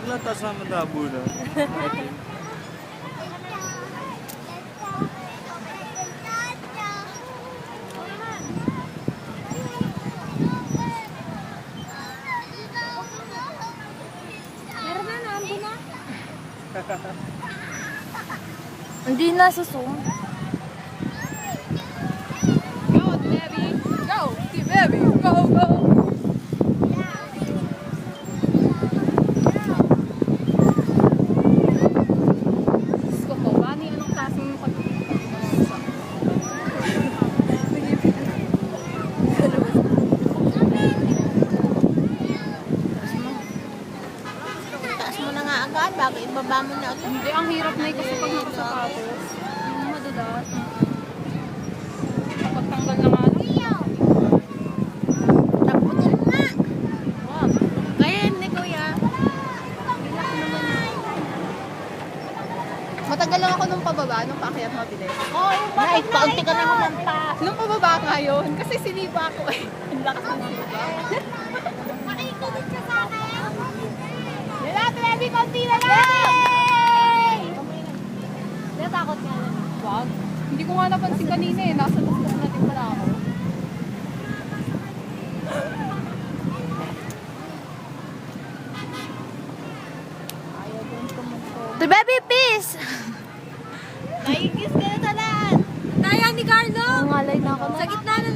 lang, tapos naman tabo na. Meron na, naambo na. Hindi na sa Zoom. Go, baby. Go, baby. Go, go. Gusto ko, paano yung anong klaseng pag-sa? Taas mo na nga agad bago ibaba mo na ulit. Hindi, ang hirap na kasi pag nakasapatos. Yung madulas. Pagtanggal na nga lang. Taputin na. Wag. Kaya hindi kuya. Matagal lang ako nung pababa, nung paakyat mabilis. Oo, yung bakit paunti ka na humampas. Nung pababa nga yun, kasi sinipa ako eh. Ang lakas ng sinipa. Makikulit ka sa akin. Wala, baby, konti na lang! Natakot ka na. Wag. Hindi ko nga napansin kanina eh. Nasa loob na din pala ako. Ayaw din tumuto. The baby peace. Nakikis ka na sa lahat! Kaya ni Carlo! Nangalay na ako. Sa gitna na